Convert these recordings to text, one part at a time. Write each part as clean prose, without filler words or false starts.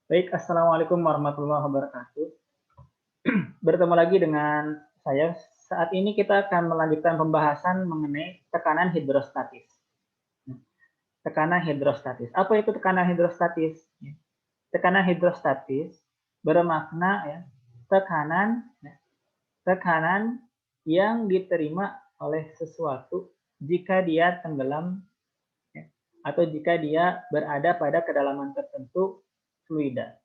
Baik, assalamualaikum warahmatullahi wabarakatuh. Bertemu lagi dengan saya. Saat ini kita akan melanjutkan pembahasan mengenai tekanan hidrostatis. Tekanan hidrostatis. Apa itu tekanan hidrostatis? Tekanan hidrostatis bermakna tekanan tekanan yang diterima oleh sesuatu jika dia tenggelam atau jika dia berada pada kedalaman tertentu fluida.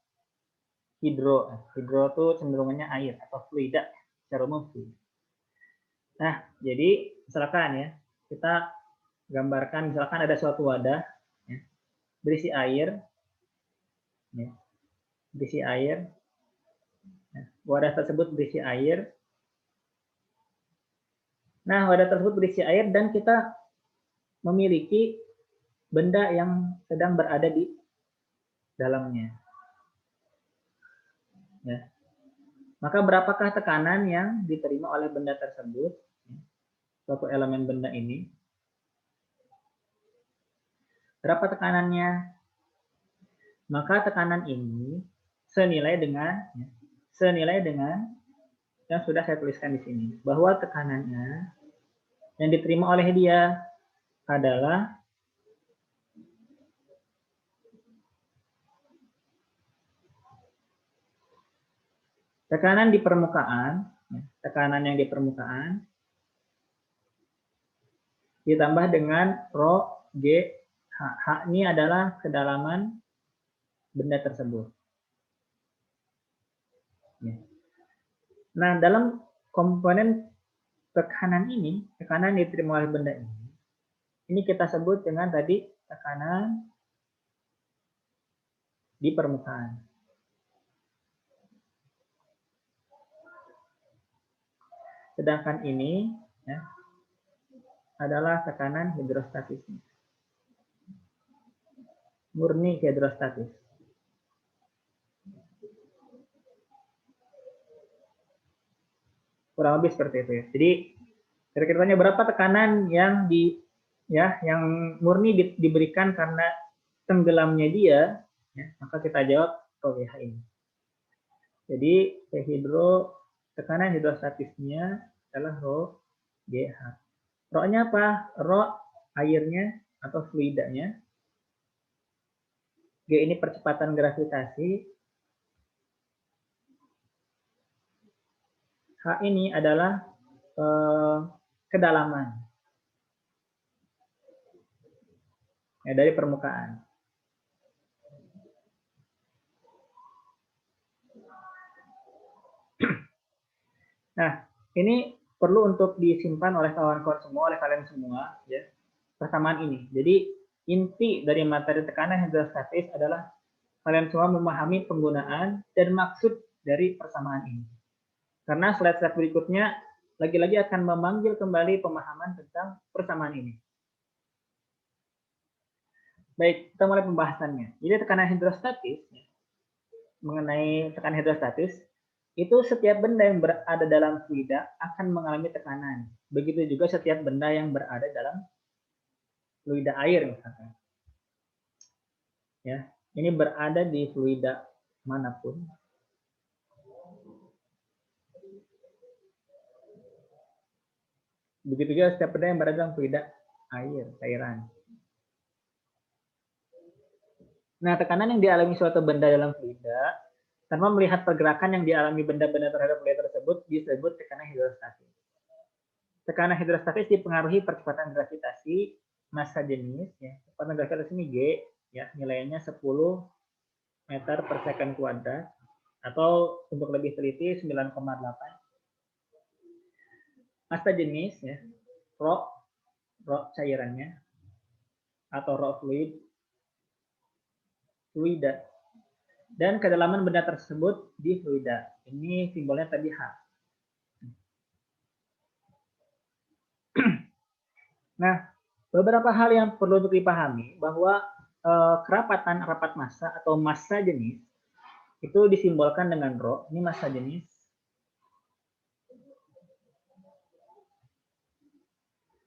Hidro itu cenderungannya air atau fluida secara umum fluida. Nah, jadi misalkan kita gambarkan misalkan ada suatu wadah berisi air, berisi air. Wadah tersebut berisi air. Nah, wadah tersebut berisi air dan kita memiliki benda yang sedang berada di dalamnya. Maka berapakah tekanan yang diterima oleh benda tersebut, suatu elemen benda ini? Berapa tekanannya? Maka tekanan ini senilai dengan yang sudah saya tuliskan di sini, bahwa tekanannya yang diterima oleh dia adalah tekanan di permukaan, tekanan yang di permukaan ditambah dengan rho G H. H ini adalah kedalaman benda tersebut. Nah, dalam komponen tekanan ini, tekanan diterima oleh benda ini kita sebut dengan tadi tekanan di permukaan. Sedangkan ini adalah tekanan hidrostatis. Murni hidrostatis. Kurang lebih seperti itu ya. Jadi kira-kiranya berapa tekanan yang yang murni diberikan karena tenggelamnya dia, maka kita jawab rho GH ini. Jadi tekanan hidrostatisnya adalah rho GH. Rho-nya apa? Rho airnya atau fluidanya. G ini percepatan gravitasi. H ini adalah kedalaman dari permukaan. Nah, ini perlu untuk disimpan oleh kawan-kawan semua, oleh kalian semua, ya, persamaan ini. Jadi inti dari materi tekanan hidrostatis adalah kalian semua memahami penggunaan dan maksud dari persamaan ini. Karena slide-slide berikutnya lagi-lagi akan memanggil kembali pemahaman tentang persamaan ini. Baik, kita mulai pembahasannya. Jadi tekanan hidrostatis, mengenai tekanan hidrostatis, itu setiap benda yang berada dalam fluida akan mengalami tekanan. Begitu juga setiap benda yang berada dalam fluida air misalkan. Ya, ini berada di fluida manapun. Begitu juga setiap benda yang berada dalam fluida air, cairan. Nah, tekanan yang dialami suatu benda dalam fluida tanpa melihat pergerakan yang dialami benda-benda terhadap fluida tersebut disebut tekanan hidrostatis. Tekanan hidrostatis dipengaruhi percepatan gravitasi, massa jenis, percepatan gravitasi ini G, nilainya 10 meter per second kuadrat, atau untuk lebih teliti 9,8. Massa jenis, rho cairannya, atau rho fluida. Dan kedalaman benda tersebut di fluida. Ini simbolnya tadi H. Nah, beberapa hal yang perlu untuk dipahami bahwa kerapatan rapat massa atau massa jenis itu disimbolkan dengan rho. Ini massa jenis.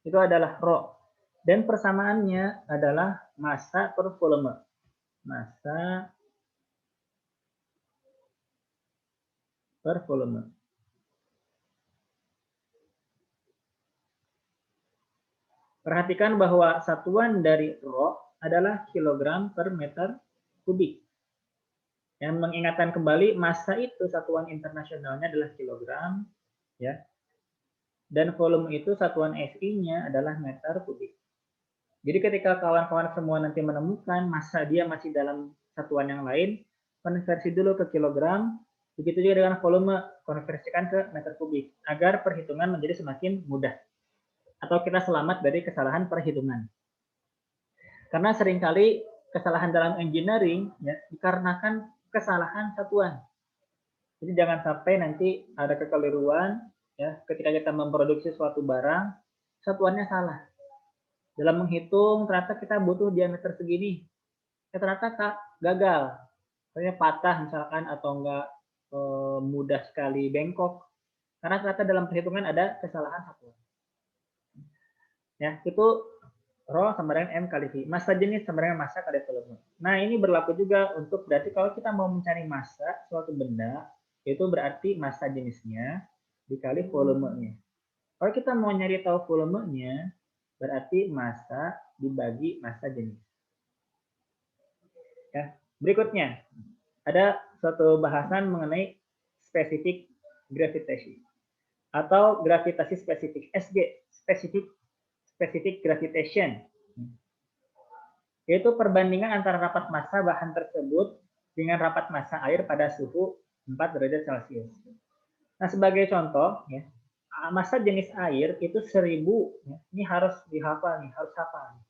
Itu adalah rho. Dan persamaannya adalah massa per volume. Massa per volume. Perhatikan bahwa satuan dari Rho adalah kilogram per meter kubik. Yang mengingatkan kembali massa itu satuan internasionalnya adalah kilogram, ya. Dan volume itu satuan SI-nya adalah meter kubik. Jadi ketika kawan-kawan semua nanti menemukan massa dia masih dalam satuan yang lain, konversi dulu ke kilogram, begitu juga dengan volume, konversikan ke meter kubik, agar perhitungan menjadi semakin mudah. Atau kita selamat dari kesalahan perhitungan. Karena seringkali kesalahan dalam engineering ya, dikarenakan kesalahan satuan. Jadi jangan sampai nanti ada kekeliruan ya ketika kita memproduksi suatu barang, satuannya salah. Dalam menghitung ternyata kita butuh diameter segini. Ya, ternyata gagal. Misalnya patah misalkan atau enggak mudah sekali bengkok. Karena ternyata dalam perhitungan ada kesalahan satuan. Ya, itu Rho sama dengan M kali V. Massa jenis sama dengan massa kali volume. Nah, ini berlaku juga untuk berarti kalau kita mau mencari massa suatu benda, itu berarti massa jenisnya dikali volumenya. Kalau kita mau nyari tahu volumenya, berarti massa dibagi massa jenis. Ya, berikutnya ada suatu bahasan mengenai spesifik gravitasi atau gravitasi spesifik, SG, specific gravitation, yaitu perbandingan antara rapat massa bahan tersebut dengan rapat massa air pada suhu 4 derajat Celcius. Nah, sebagai contoh, ya, massa jenis air itu 1000, ya, ini harus dihafal nih, harus hafal.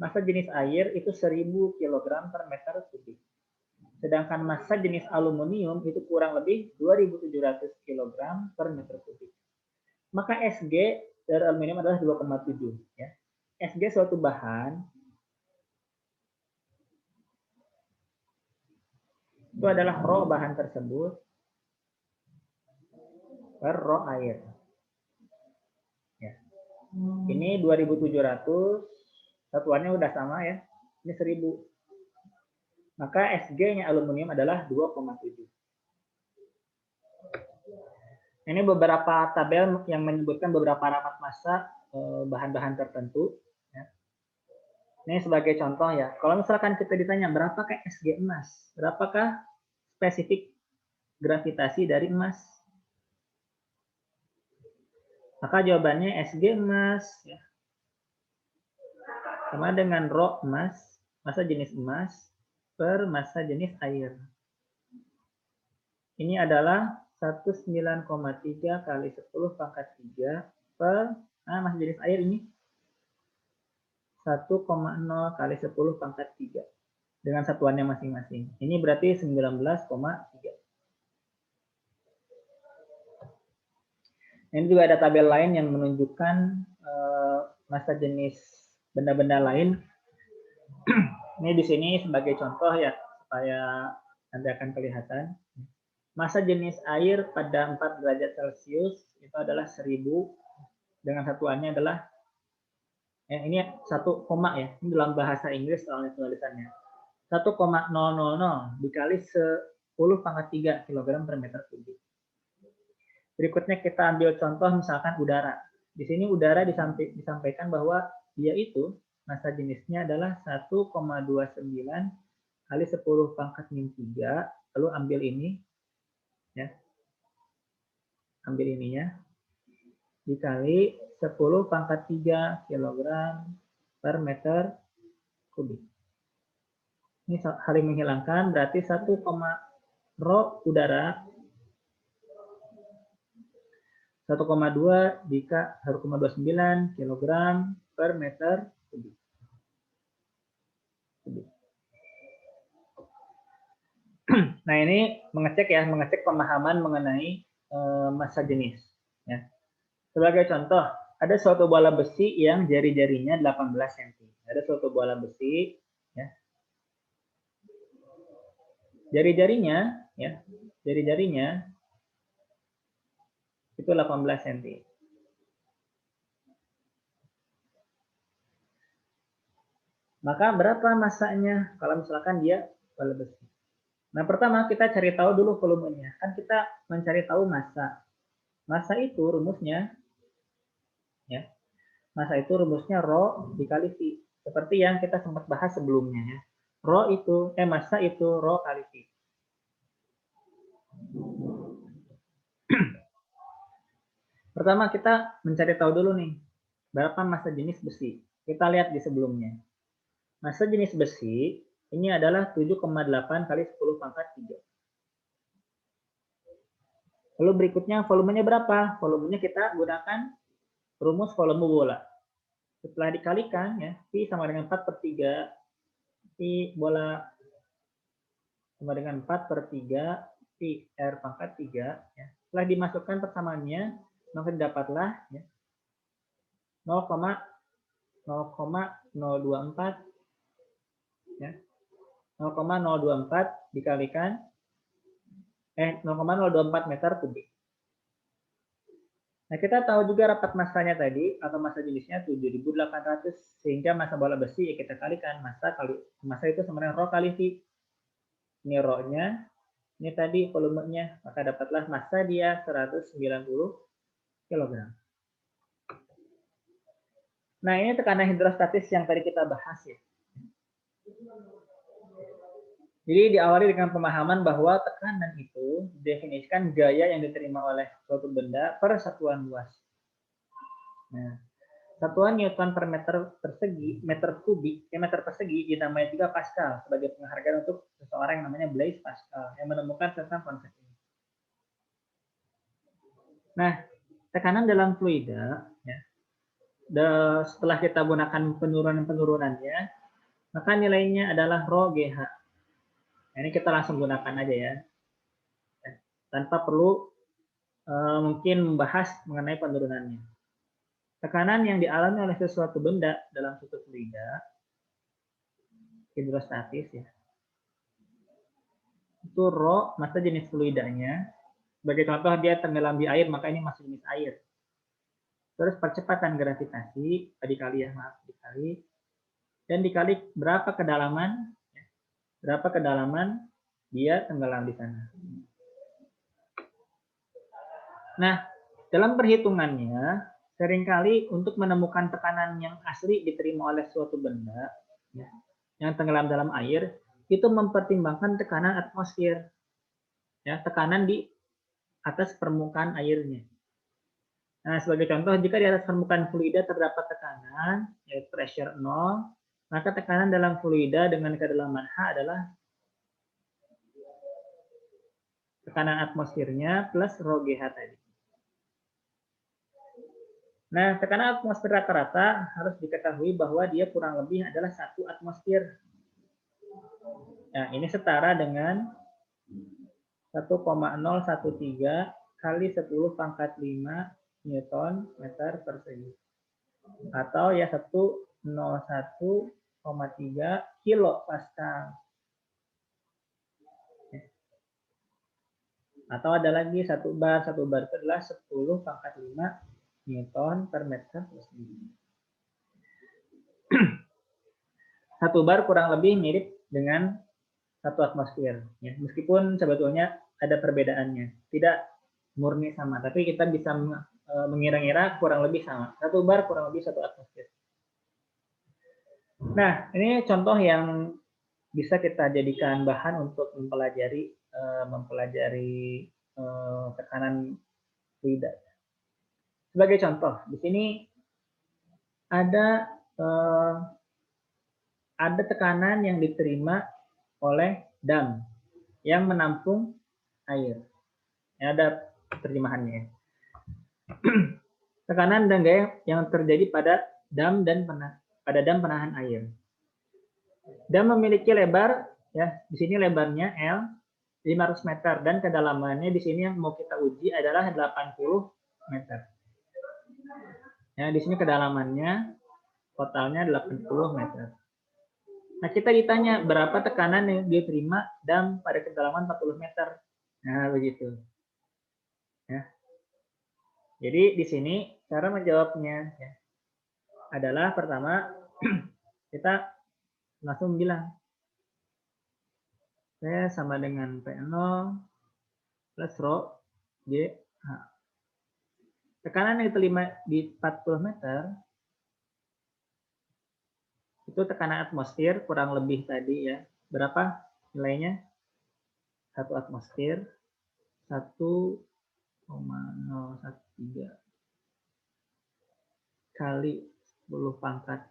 Massa jenis air itu 1000 kg per meter kubik. Sedangkan massa jenis aluminium itu kurang lebih 2700 kg per meter kubik. Maka Sg dari aluminium adalah 2,7. Ya. Sg suatu bahan itu adalah Rho bahan tersebut per Rho air. Ya. Ini 2700, satuannya udah sama ya. Ini 1000. Maka Sg-nya aluminium adalah 2,7. Ini beberapa tabel yang menyebutkan beberapa rapat massa bahan-bahan tertentu. Ya. Ini sebagai contoh ya. Kalau misalkan kita ditanya berapakah Sg emas, berapakah spesifik gravitasi dari emas, maka jawabannya Sg emas ya, sama dengan Rho emas, massa jenis emas per massa jenis air. Ini adalah 19,3 kali 10 pangkat 3 per massa jenis air ini 1,0 kali 10 pangkat 3 dengan satuannya masing-masing. Ini berarti 19,3. Ini juga ada tabel lain yang menunjukkan massa jenis benda-benda lain. Ini di sini sebagai contoh ya supaya nanti akan kelihatan. Massa jenis air pada 4 derajat Celcius itu adalah 1000 dengan satuannya adalah ini 1, ya. Ini dalam bahasa Inggris soalnya tulisannya. 1,000 dikali 10 pangkat 3 kg per meter kubik. Berikutnya kita ambil contoh misalkan udara. Di sini udara disampaikan bahwa dia itu massa jenisnya adalah 1,29 kali 10 pangkat min 3. Lalu ambil ini ya. Ambil ininya dikali 10 pangkat 3 kg per meter kubik. Ini saling menghilangkan berarti 1, Rho udara 1,2 dika 1,29 kg per meter kubik. Nah, ini mengecek pemahaman mengenai massa jenis. Ya. Sebagai contoh, ada suatu bola besi yang jari-jarinya 18 cm. Ada suatu bola besi, ya. Jari-jarinya itu 18 cm. Maka berapa massanya kalau misalkan dia bola besi? Nah, pertama kita cari tahu dulu volumenya. Kan kita mencari tahu massa. Massa itu rumusnya, ya, massa itu rumusnya rho dikali V. Seperti yang kita sempat bahas sebelumnya, ya. Massa itu rho kali V. Pertama kita mencari tahu dulu nih, berapa massa jenis besi. Kita lihat di sebelumnya. Massa jenis besi ini adalah 7,8 kali 10 pangkat 3. Lalu berikutnya volumenya berapa? Volumenya kita gunakan rumus volume bola. Setelah dikalikan, ya, V sama dengan 4/3, V bola sama dengan 4/3, V R pangkat 3. Ya. Setelah dimasukkan persamaannya, maka dapatlah, ya, 0,024, ya, 0,024 dikalikan 0,024 meter kubik. Nah, kita tahu juga rapat massanya tadi, atau massa jenisnya 7.800, sehingga massa bola besi ya kita kalikan massa itu sama dengan rho kali V. Ini rho-nya, ini tadi volumenya, maka dapatlah massa dia 190 kg. Nah, ini tekanan hidrostatis yang tadi kita bahas, ya. Jadi diawali dengan pemahaman bahwa tekanan itu didefinisikan gaya yang diterima oleh suatu benda per satuan luas. Nah, satuan Newton per meter persegi, meter persegi dinamai juga Pascal sebagai penghargaan untuk seseorang yang namanya Blaise Pascal yang menemukan tentang konsep ini. Nah, tekanan dalam fluida, ya, setelah kita gunakan penurunan-penurunannya, maka nilainya adalah rho GH. Nah, ini kita langsung gunakan aja, ya, tanpa perlu mungkin membahas mengenai penurunannya. Tekanan yang dialami oleh sesuatu benda dalam suatu fluida hidrostatis, ya, itu rho massa jenis fluidanya. Sebagai contoh dia tenggelam di air, maka ini masih jenis air. Terus percepatan gravitasi dikali dan dikali berapa kedalaman dia tenggelam di sana. Nah, dalam perhitungannya seringkali untuk menemukan tekanan yang asli diterima oleh suatu benda, ya, yang tenggelam dalam air, itu mempertimbangkan tekanan atmosfer, ya, tekanan di atas permukaan airnya. Nah, sebagai contoh, jika di atas permukaan fluida terdapat tekanan, yaitu pressure 0, maka tekanan dalam fluida dengan kedalaman H adalah tekanan atmosfernya plus rho GH tadi. Nah, tekanan atmosfer rata-rata harus diketahui bahwa dia kurang lebih adalah 1 atmosfer. Nah, ini setara dengan 1,013 kali 10 pangkat 5 Newton meter persegi. Atau ya 101,3 kilo Pascal. Atau ada lagi satu bar itu adalah 10 pangkat 5 Newton per meter persegi. Satu bar kurang lebih mirip dengan 1 atmosfer, ya. Meskipun sebetulnya ada perbedaannya, tidak murni sama, tapi kita bisa mengira-ngira kurang lebih sama. 1 bar kurang lebih 1 atmosfer. Nah, ini contoh yang bisa kita jadikan bahan untuk mempelajari tekanan fluida. Sebagai contoh, di sini ada tekanan yang diterima oleh dam yang menampung air. Ya, ada terjemahannya. Tekanan dan gaya yang terjadi pada dam penahan air. Dam memiliki lebar, ya, di sini lebarnya L 500 meter dan kedalamannya di sini yang mau kita uji adalah 80 meter. Ya, di sini kedalamannya totalnya 80 meter. Nah, kita ditanya berapa tekanan yang diterima dam pada kedalaman 40 meter. Nah, begitu. Ya. Jadi di sini cara menjawabnya, ya, adalah pertama kita langsung bilang P sama dengan P0 plus rho GH. Tekanan yang diterima di 40 meter itu tekanan atmosfer kurang lebih tadi ya. Berapa nilainya? 1 atmosfer 1,013 kali 10 pangkat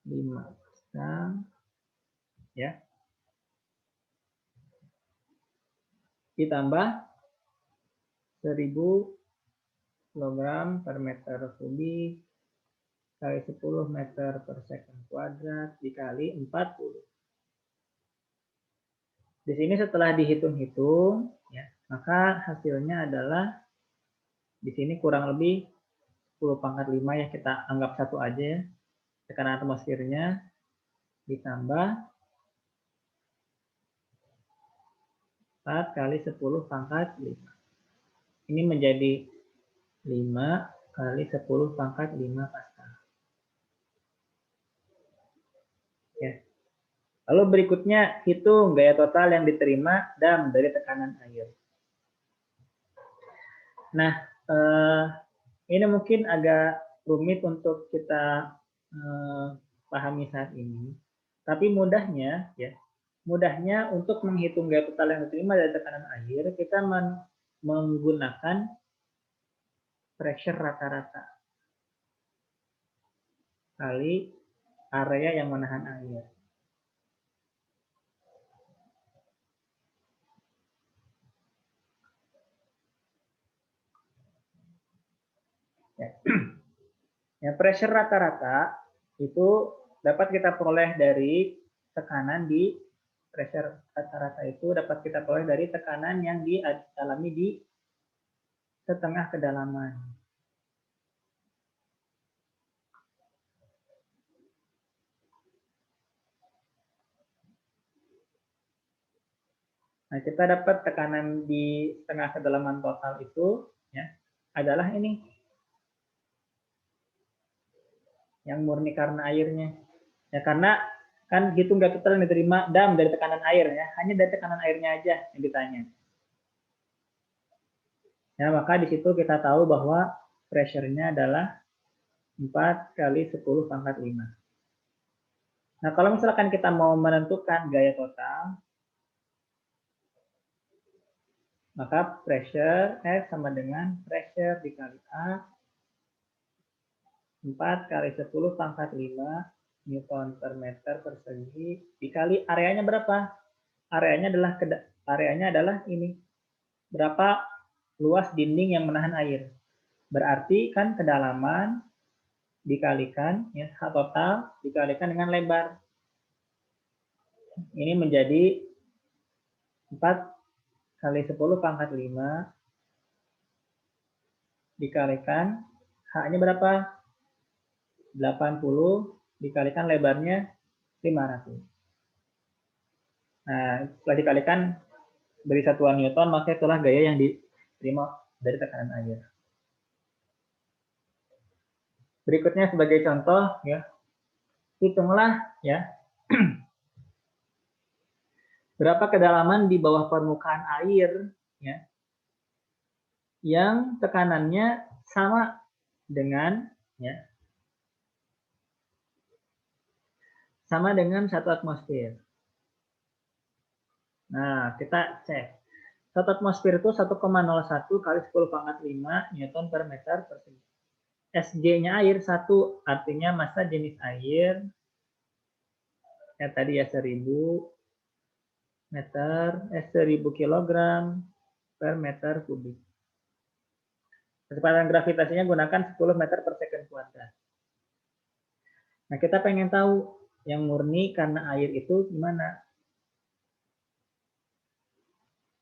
5 Pascal ya. Ditambah 1000 kg per meter kubik kali 10 meter per second kuadrat dikali 40. Di sini setelah dihitung-hitung, ya, maka hasilnya adalah di sini kurang lebih 10 pangkat 5 ya, kita anggap 1 aja ya. Tekanan atmosfernya ditambah 4 kali 10 pangkat 5. Ini menjadi 5 kali 10 pangkat 5 Pascal. Ya. Lalu berikutnya hitung gaya total yang diterima dam dari tekanan air. Nah, ini mungkin agak rumit untuk kita pahami saat ini. Tapi mudahnya untuk menghitung gaya total yang diterima dari tekanan air, kita menggunakan pressure rata-rata kali area yang menahan air. Ya, pressure rata-rata itu dapat kita peroleh dari tekanan di pressure rata-rata itu dapat kita peroleh dari tekanan yang dialami di setengah kedalaman. Nah, kita dapat tekanan di setengah kedalaman total itu ya adalah ini yang murni karena airnya. Ya karena kan hitung gaya total yang diterima dam dari tekanan air ya, hanya dari tekanan airnya aja yang ditanya. Ya, maka di situ kita tahu bahwa pressure-nya adalah 4 kali 10 pangkat 5. Nah, kalau misalkan kita mau menentukan gaya total, maka pressure F sama dengan pressure dikali A 4 kali 10 pangkat 5 Newton per meter persegi dikali areanya berapa? Areanya adalah ini. Berapa luas dinding yang menahan air? Berarti kan kedalaman dikalikan ya total dikalikan dengan lebar. Ini menjadi 4 kali 10 pangkat 5 dikalikan H-nya berapa? 80 dikalikan lebarnya 500. Nah, setelah dikalikan dari satuan Newton, maka itulah gaya yang diterima dari tekanan air. Berikutnya sebagai contoh ya, hitunglah ya berapa kedalaman di bawah permukaan air ya yang tekanannya sama dengan ya sama dengan 1 atmosfer. Nah, kita cek. 1 atmosfer itu 1,01 kali 10 pangkat 5 Newton per meter persegi. SG-nya air 1, artinya massa jenis air ya tadi ya 1000 meter 1000 kg per meter kubik. Kecepatan gravitasinya gunakan 10 meter per second kuadrat. Nah, kita pengen tahu yang murni karena air itu gimana?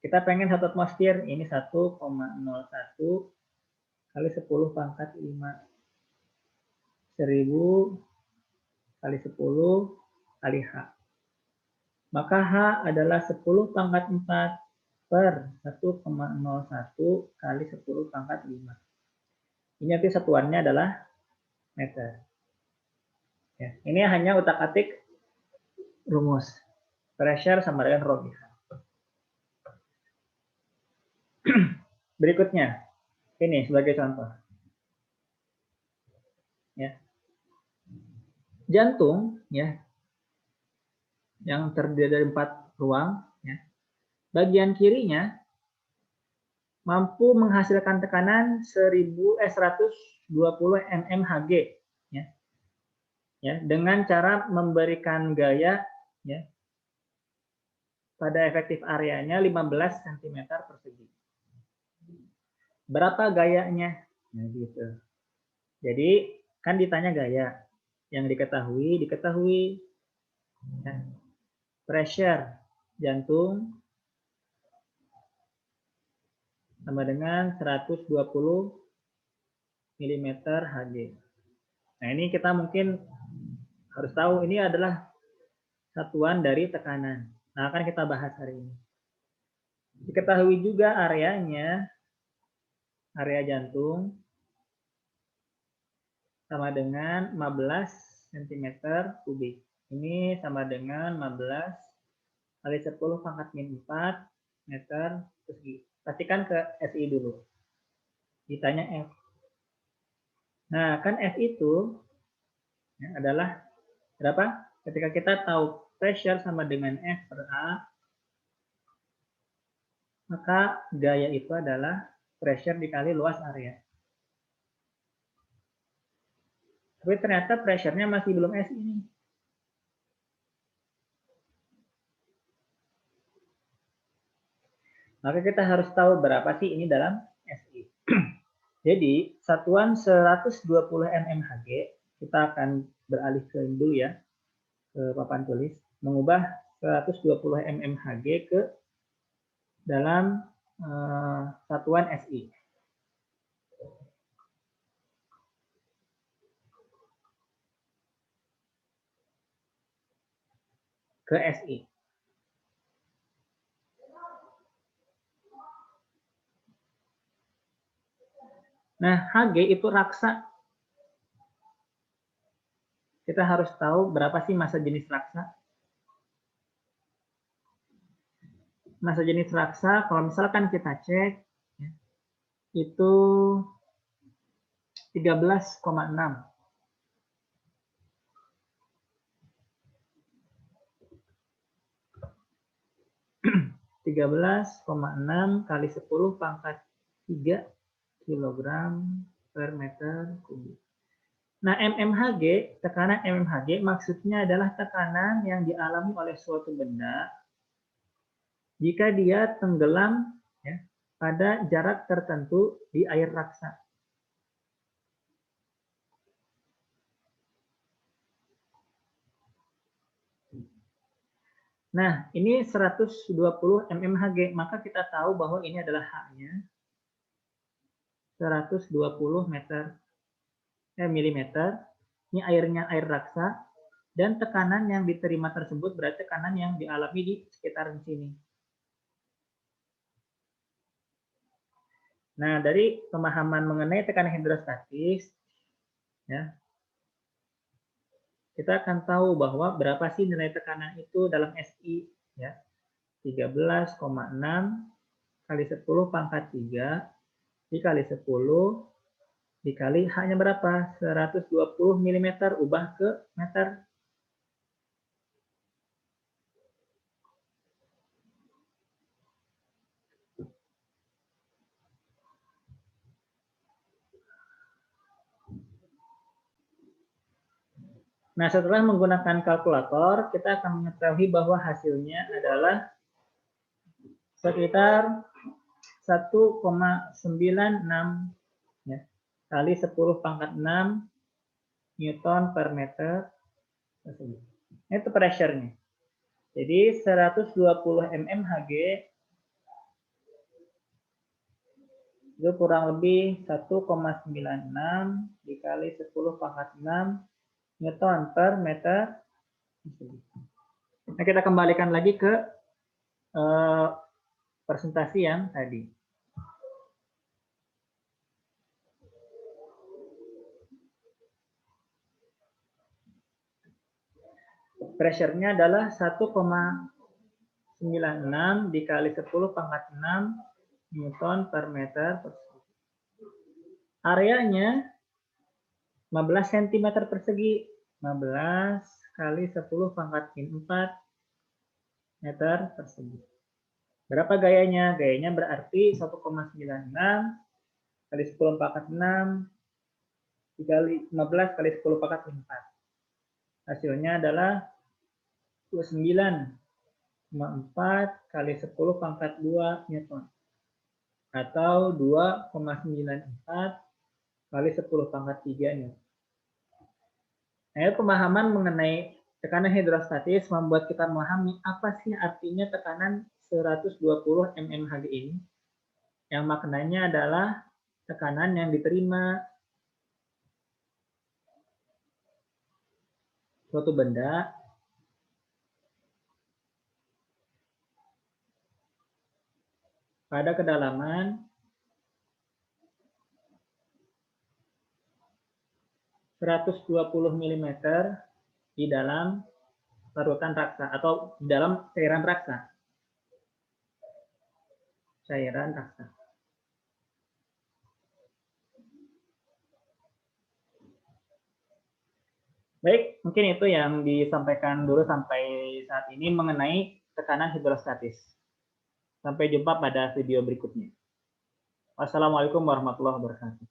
Kita pengen 1 atmosfer, ini 1,01 kali 10 pangkat 5. 1000 kali 10 kali H. Maka H adalah 10 pangkat 4 per 1,01 kali 10 pangkat 5. Ini nanti satuannya adalah meter. Ya, ini hanya utak-atik rumus. Pressure sama dengan rho BH. Berikutnya, ini sebagai contoh. Ya. Jantung, ya, yang terdiri dari 4 ruang, ya. Bagian kirinya mampu menghasilkan tekanan 120 mmHg, ya. Ya, dengan cara memberikan gaya, ya, pada efektif areanya 15 cm persegi. Berapa gayanya? Nah, gitu. Jadi kan ditanya gaya. Yang diketahui ya, pressure jantung sama dengan 120 mm Hg. Nah, ini kita mungkin harus tahu ini adalah satuan dari tekanan. Nah, akan kita bahas hari ini. Diketahui juga areanya, area jantung sama dengan 15 cm kubik. Ini sama dengan 15 kali 10 pangkat min 4 meter persegi. Pastikan ke SI dulu. Ditanya F. Nah, kan F itu ya, adalah berapa? Ketika kita tahu pressure sama dengan F per A, maka gaya itu adalah pressure dikali luas area. Tapi ternyata pressure-nya masih belum SI ini. Maka kita harus tahu berapa sih ini dalam SI. Jadi, satuan 120 mmHg, kita akan beralih ke dulu ya, ke papan tulis, mengubah 120 mmHg ke dalam satuan SI. Ke SI. Nah, Hg itu raksa. Kita harus tahu berapa sih massa jenis raksa. Massa jenis raksa, kalau misalkan kita cek, ya, itu 13,6. 13,6 kali 10 pangkat 3 kilogram per meter kubik. Nah, mmHg, tekanan mmHg maksudnya adalah tekanan yang dialami oleh suatu benda jika dia tenggelam ya, pada jarak tertentu di air raksa. Nah, ini 120 mmHg, maka kita tahu bahwa ini adalah H-nya 120 milimeter. Ini airnya air raksa, dan tekanan yang diterima tersebut berarti tekanan yang dialami di sekitar sini. Nah, dari pemahaman mengenai tekanan hidrostatis, ya, kita akan tahu bahwa berapa sih nilai tekanan itu dalam SI, ya. 13,6 kali 10 pangkat 3 dikali 10 dikali H-nya berapa? 120 mm ubah ke meter. Nah, setelah menggunakan kalkulator, kita akan mengetahui bahwa hasilnya adalah sekitar 1,96 ya, kali 10 pangkat 6 Newton per meter. Itu pressure-nya. Jadi 120 mmHg itu kurang lebih 1,96 dikali 10 pangkat 6 Newton per meter. Nah, kita kembalikan lagi ke presentasi yang tadi. Pressure-nya adalah 1,96 96 dikali 10 pangkat 6 Newton per meter persegi. Areanya 15 cm persegi. 15 kali 10 pangkat 4 meter persegi. Berapa gayanya? Gayanya berarti 1,96 kali 10 pangkat 6 dikali 15 kali 10 pangkat 4. Hasilnya adalah 29,4 kali 10 pangkat 2 Newton. Atau 2,94 kali 10 pangkat 3 Newton. Nah, pemahaman mengenai tekanan hidrostatis membuat kita memahami apa sih artinya tekanan 120 mmHg ini. Yang maknanya adalah tekanan yang diterima suatu benda pada kedalaman 120 mm di dalam larutan raksa atau di dalam cairan raksa. Cairan raksa. Baik, mungkin itu yang disampaikan dulu sampai saat ini mengenai tekanan hidrostatis. Sampai jumpa pada video berikutnya. Wassalamualaikum warahmatullahi wabarakatuh.